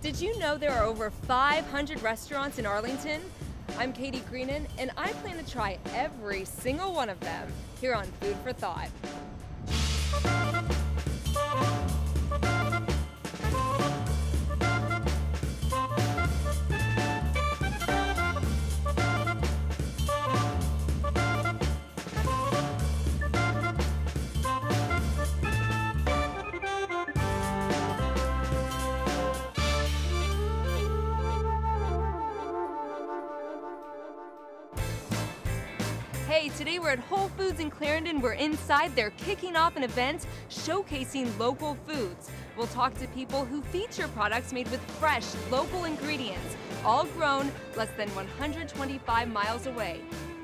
Did you know there are over 500 restaurants in Arlington? I'm Katie Greenan, and I plan to try every single one of them here on Food for Thought. Hey, today we're at Whole Foods in Clarendon. We're inside. They're kicking off an event showcasing local foods. We'll talk to people who feature products made with fresh, local ingredients, all grown less than 125 miles away.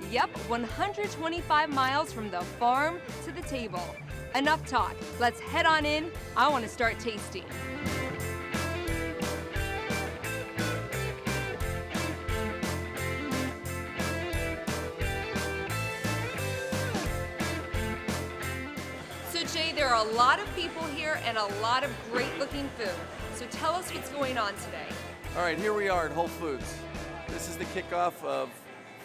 Yep, 125 miles from the farm to the table. Enough talk. Let's head on in. I want to start tasting. Jay, there are a lot of people here and a lot of great looking food. So tell us what's going on today. All right, here we are at Whole Foods. This is the kickoff of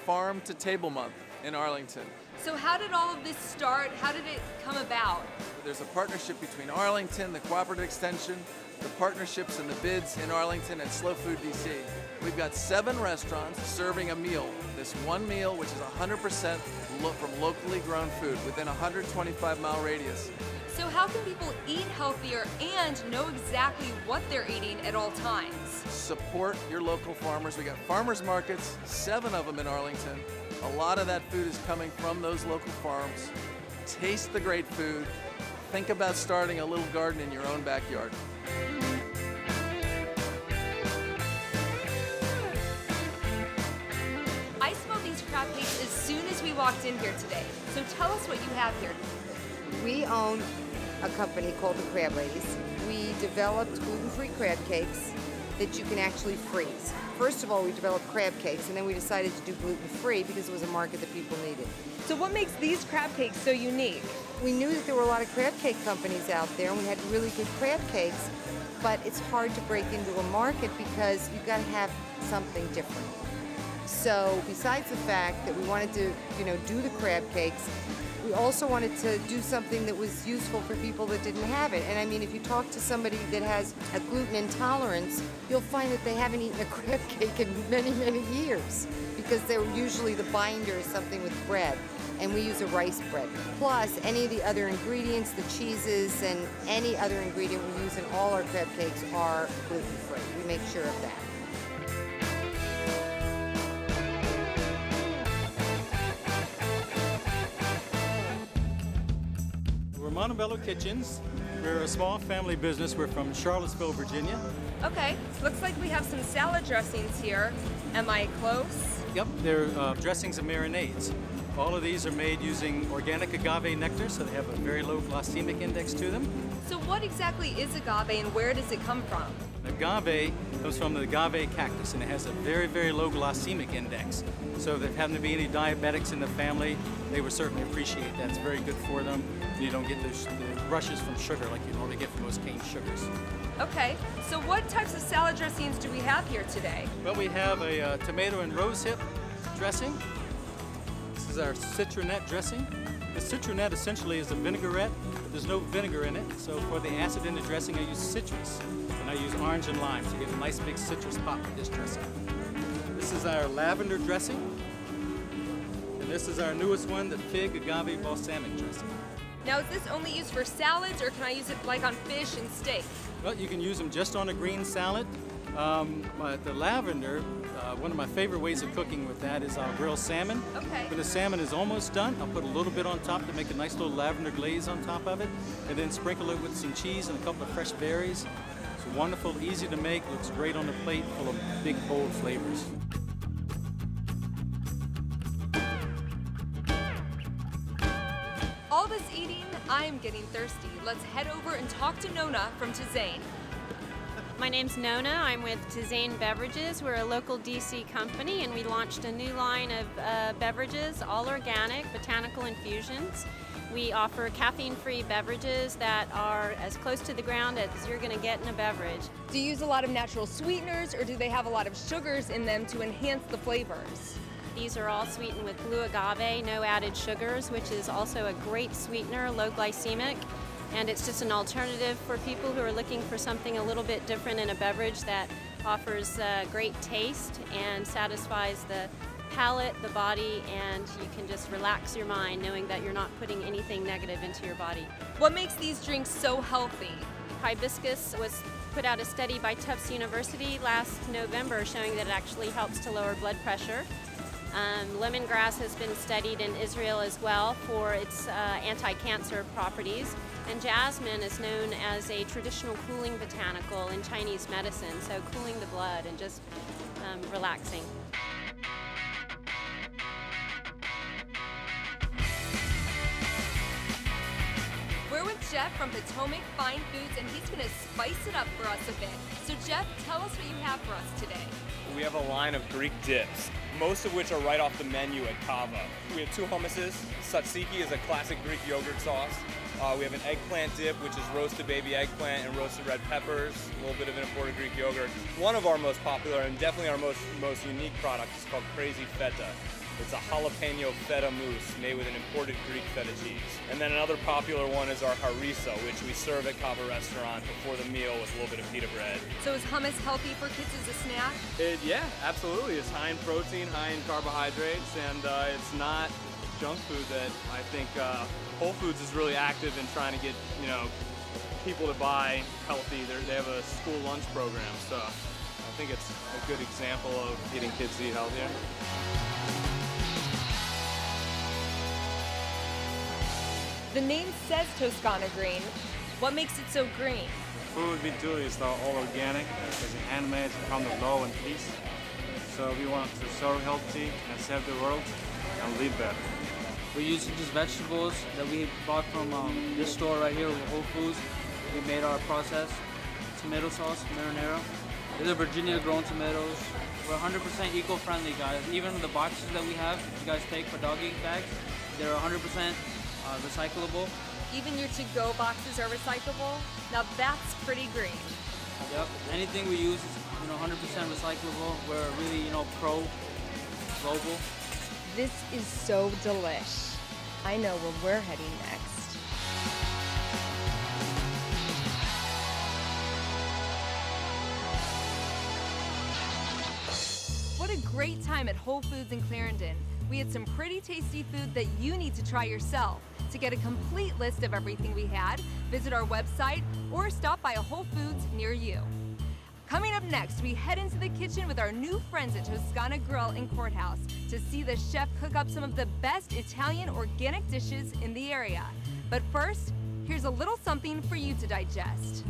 Farm to Table Month in Arlington. So how did all of this start? How did it come about? There's a partnership between Arlington, the Cooperative Extension, the partnerships and the bids in Arlington, and Slow Food DC. We've got 7 restaurants serving a meal. This one meal, which is 100% from locally grown food within a 125-mile radius. So how can people eat healthier and know exactly what they're eating at all times? Support your local farmers. We got farmers markets, 7 of them in Arlington. A lot of that food is coming from those local farms. Taste the great food. Think about starting a little garden in your own backyard. I smelled these crab cakes as soon as we walked in here today. So tell us what you have here. We own a company called the Crab Ladies. We developed gluten-free crab cakes that you can actually freeze. First of all, we developed crab cakes, and then we decided to do gluten-free because it was a market that people needed. So what makes these crab cakes so unique? We knew that there were a lot of crab cake companies out there, and we had really good crab cakes, but it's hard to break into a market because you've got to have something different. So besides the fact that we wanted to, do the crab cakes, we also wanted to do something that was useful for people that didn't have it. And I mean, if you talk to somebody that has a gluten intolerance, you'll find that they haven't eaten a crab cake in many, many years because they're usually the binder is something with bread. And we use a rice bread. Plus, any of the other ingredients, the cheeses, and any other ingredient we use in all our crab cakes are gluten-free. We make sure of that. We're Montebello Kitchens. We're a small family business. We're from Charlottesville, Virginia. Okay, looks like we have some salad dressings here. Am I close? Yep, they're dressings and marinades. All of these are made using organic agave nectar, so they have a very low glycemic index to them. So what exactly is agave and where does it come from? Agave comes from the agave cactus, and it has a very, very low glycemic index. So if there happen to be any diabetics in the family, they would certainly appreciate that. It's very good for them. You don't get the rushes from sugar like you normally get from most cane sugars. Okay, so what types of salad dressings do we have here today? Well, we have a tomato and rosehip dressing. This is our citronette dressing. The citronette essentially is a vinaigrette, but there's no vinegar in it. So for the acid in the dressing, I use citrus. And I use orange and lime to get a nice big citrus pop with this dressing. This is our lavender dressing. And this is our newest one, the fig agave balsamic dressing. Now, is this only used for salads, or can I use it like on fish and steak? Well, you can use them just on a green salad. But the lavender, one of my favorite ways of cooking with that is I'll grill salmon. Okay. When the salmon is almost done, I'll put a little bit on top to make a nice little lavender glaze on top of it, and then sprinkle it with some cheese and a couple of fresh berries. It's wonderful, easy to make, looks great on the plate, full of big, bold flavors. All this eating, I'm getting thirsty. Let's head over and talk to Nona from Tizane. My name's Nona. I'm with Tizane Beverages. We're a local DC company, and we launched a new line of beverages, all organic, botanical infusions. We offer caffeine-free beverages that are as close to the ground as you're going to get in a beverage. Do you use a lot of natural sweeteners, or do they have a lot of sugars in them to enhance the flavors? These are all sweetened with blue agave, no added sugars, which is also a great sweetener, low glycemic. And it's just an alternative for people who are looking for something a little bit different in a beverage that offers great taste and satisfies the palate, the body, and you can just relax your mind knowing that you're not putting anything negative into your body. What makes these drinks so healthy? Hibiscus was put out a study by Tufts University last November showing that it actually helps to lower blood pressure. Lemongrass has been studied in Israel as well for its anti-cancer properties. And jasmine is known as a traditional cooling botanical in Chinese medicine, so cooling the blood and just relaxing. We're with Jeff from Potomac Fine Foods, and he's going to spice it up for us a bit. So Jeff, tell us what you have for us today. We have a line of Greek dips, most of which are right off the menu at Kava. We have two hummuses. Tzatziki is a classic Greek yogurt sauce. We have an eggplant dip, which is roasted baby eggplant and roasted red peppers, a little bit of an imported Greek yogurt. One of our most popular and definitely our most unique product is called Crazy Feta. It's a jalapeno feta mousse made with an imported Greek feta cheese. And then another popular one is our harissa, which we serve at Kava restaurant before the meal with a little bit of pita bread. So is hummus healthy for kids as a snack? Yeah, absolutely. It's high in protein, high in carbohydrates, and it's not junk food that I think Whole Foods is really active in trying to get, people to buy healthy. They have a school lunch program, so I think it's a good example of getting kids to eat healthier. The name says Toscana green. What makes it so green? Food we do is all organic, it's handmade, it's from the low and peace. So we want to serve healthy and save the world and live better. We're using just vegetables that we bought from this store right here with Whole Foods. We made our process. Tomato sauce, marinara. These are Virginia grown tomatoes. We're 100% eco-friendly, guys. Even the boxes that we have, if you guys take for doggy bags, they're 100% recyclable. Even your to-go boxes are recyclable? Now that's pretty green. Yep. Anything we use is 100% recyclable. We're really pro-global. This is so delish. I know where we're heading next. What a great time at Whole Foods in Clarendon. We had some pretty tasty food that you need to try yourself. To get a complete list of everything we had, visit our website or stop by a Whole Foods near you. Coming up next, we head into the kitchen with our new friends at Toscana Grill in Courthouse to see the chef cook up some of the best Italian organic dishes in the area. But first, here's a little something for you to digest.